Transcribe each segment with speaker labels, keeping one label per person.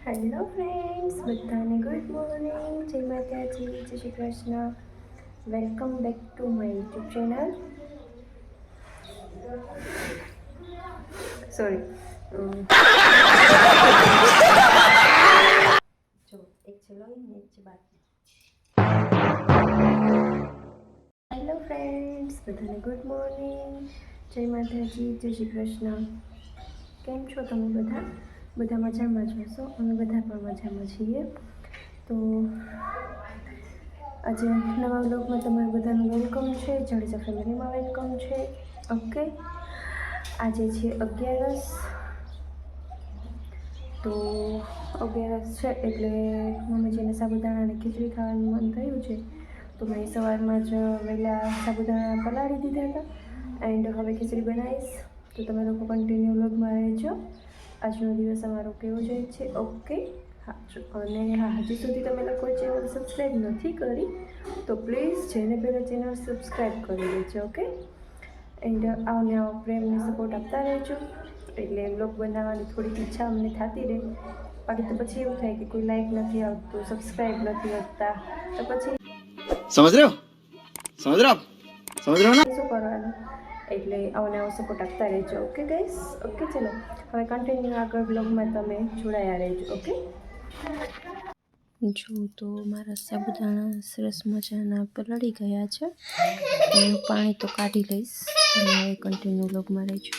Speaker 1: Hello friends, બધાને good morning. જય માતાજી, જય Shri Krishna. Welcome back to my YouTube channel. Sorry, જો એક છે લોહી ને એક છે બાકી. હેલો ફ્રેન્ડ્સ, બધાને ગુડ મોર્નિંગ. જય માતાજી, જય શ્રી કૃષ્ણ. કેમ છો તમે બધા? બધા મજામાં જ હશો. અમે બધા પણ મજામાં છીએ. તો આજે નવા બ્લોગમાં તમારું બધાનું વેલકમ છે. જાડેજા ફેમિલીમાં વેલકમ છે. ઓકે, આજે છે 11. તો 11 છે એટલે મમ્મીજીને સાબુદાણાની ખીચડી ખાવાનું મન થયું છે. તો મેં સવારમાં જ વહેલા સાબુદાણા પલાળી દીધા હતા એન્ડ હવે ખીચડી બનાવીશ. તો તમે લોકો કન્ટિન્યુ વ્લોગમાં રહેજો. આજનો દિવસ અમારો કેવો જાય છે. ઓકે, હા. અને હા, હજી સુધી તમે લોકો ચેનલ સબસ્ક્રાઈબ નથી કરી તો પ્લીઝ જેને પહેલાં ચેનલ સબસ્ક્રાઈબ કરી દેજો. ઓકે, એન્ડ આવો પ્રેમને સપોર્ટ આપતા રહેજો. એટલે બ્લોગ બનાવવાની થોડીક ઈચ્છા અમને થતી રહે. બાકી તો પછી એવું થાય કે કોઈ લાઈક નથી આવતું, સબસ્ક્રાઈબ નથી વધતા, તો પછી
Speaker 2: સમજ રહ્યો સમજ રહ્યો સમજ રહ્યો ના
Speaker 1: શું કરવાનું. એટલે આવો સપોર્ટ આપતા રહેજો. Okay guys, okay. ચલો હવે કન્ટિન્યુ આગળ બ્લોગમાં તમે જોડાયા રહેજો. ઓકે, જો તો મારા સાબુદાણા સરસ મજાના પલળી ગયા છે. એનું પાણી તો કાઢી લઈશ. તમે હવે કન્ટિન્યુ બ્લોગમાં રહેજો.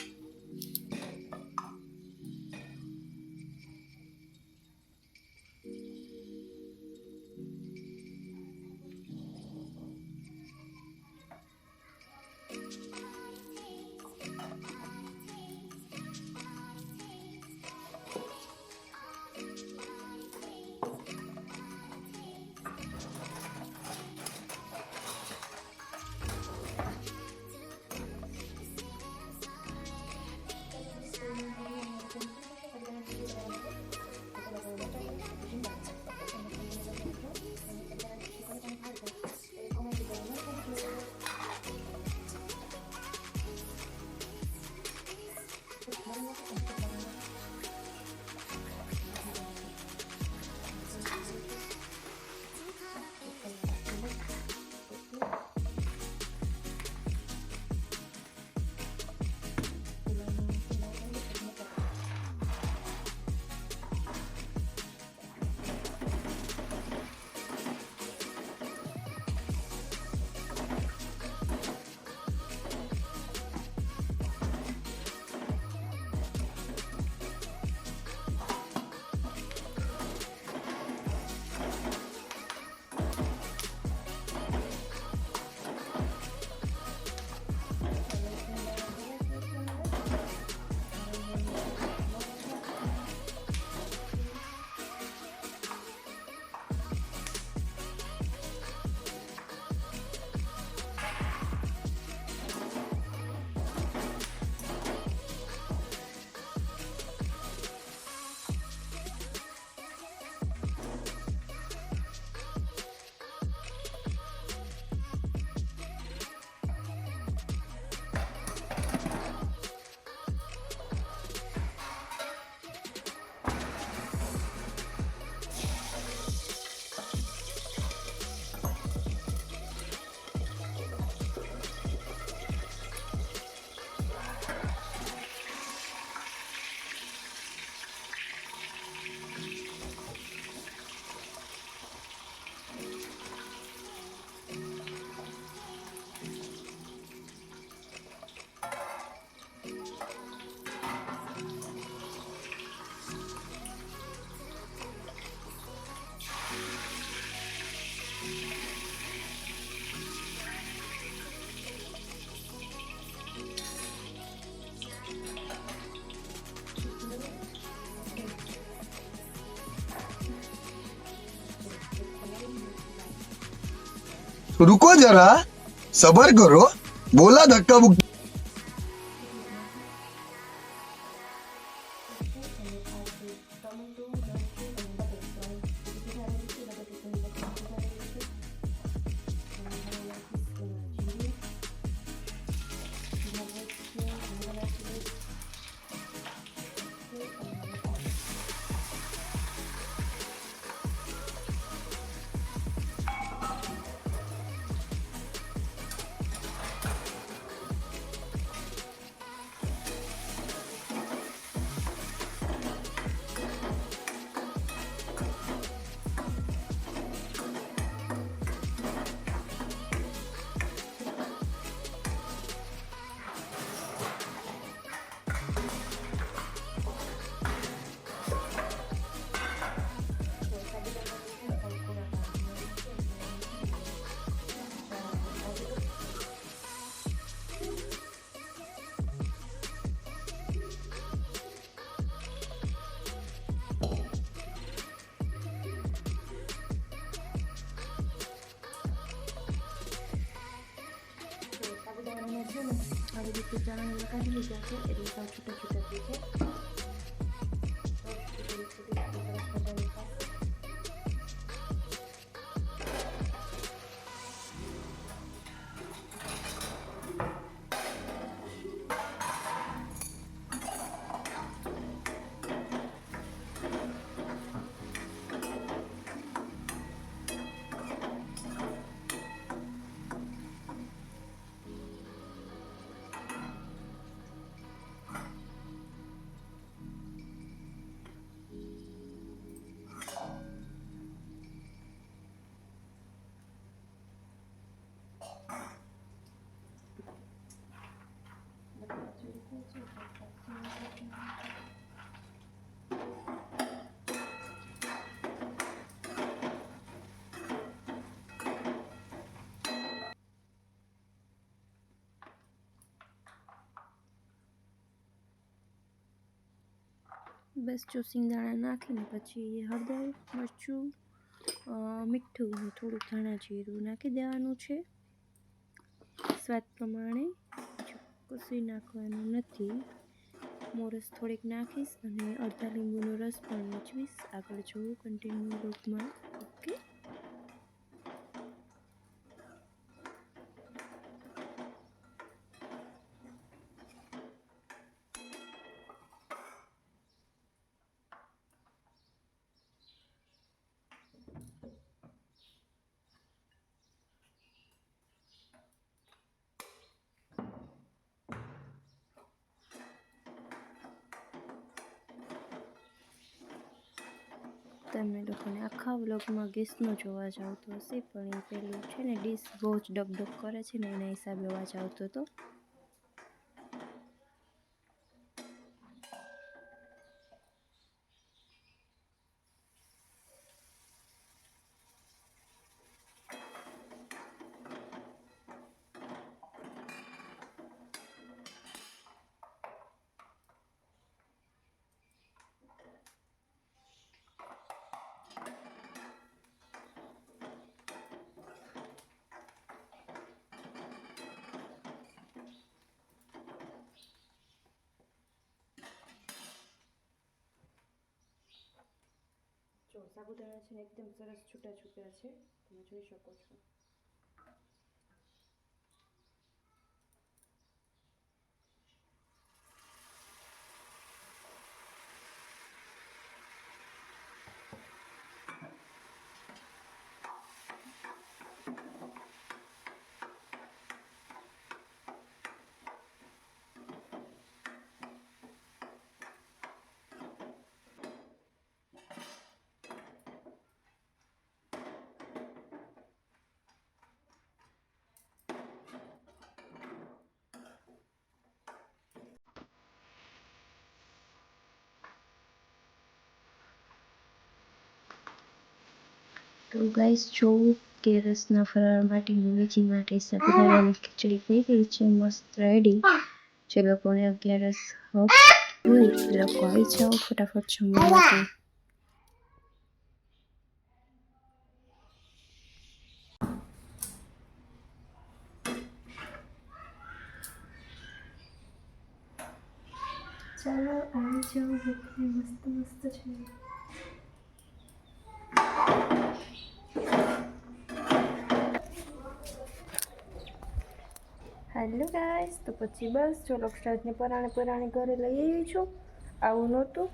Speaker 2: रुको जरा सबर करो बोला धक्का मुक्की
Speaker 1: ચણા લગાવી લીધા છે એટલે સાવ છૂટા છૂટા થઈ જાય. બસ જો સિંગદાણા નાખીને પછી હળદર, મરચું, મીઠું અને થોડુંક ધાણા જીરું નાખી દેવાનું છે સ્વાદ પ્રમાણે. કશું નાખવાનું નથી. મોરસ થોડીક નાખીશ અને અડધા લીંબુનો રસ પણ નીચવીશ. આગળ જોઉં કન્ટિન્યુ લોકમાં. ઓકે. તમને લોકોને આખા વ્લોગમાં ગેસનો જ અવાજ આવતો હશે, પણ એ પેલું છે ને ડીશ બહુ જ ડગડગ કરે છે ને એના હિસાબે અવાજ આવતો હતો. જો સાબુદાણા છે ને એકદમ સરસ છૂટા છૂટા છે, તમે જોઈ શકો છો. તો ગાઈસ જો કે રસના ફરાળ માટે વેજી માટે સાબુદાણાની ખીચડી થઈ ગઈ છે મસ્ત રેડી. જે લોકોને 11 હોય એ લોકો આવી જાઓ ફટાફટ જમવા માટે. ચાલો આવી જાઓ, મસ્ત મસ્ત છે. હેલો ગાઈસ, તો પછી બસ જો લક્ષરાજને પરાણે ઘરે લઈ આવી છું. આવું નહોતું.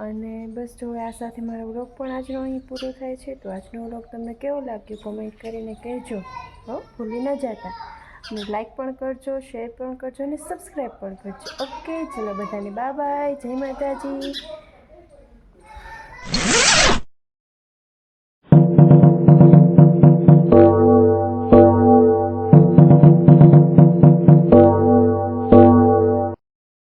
Speaker 1: અને બસ જો આ સાથે મારો વ્લોગ પણ આજનો અહીં પૂરો થાય છે. તો આજનો વ્લોગ તમને કેવો લાગ્યો કોમેન્ટ કરીને કહેજો. ભૂલી ન જતા. અને લાઈક પણ કરજો, શેર પણ કરજો અને સબસ્ક્રાઈબ પણ કરજો. ઓકે, ચલો બધાને બાય બાય, જય માતાજી.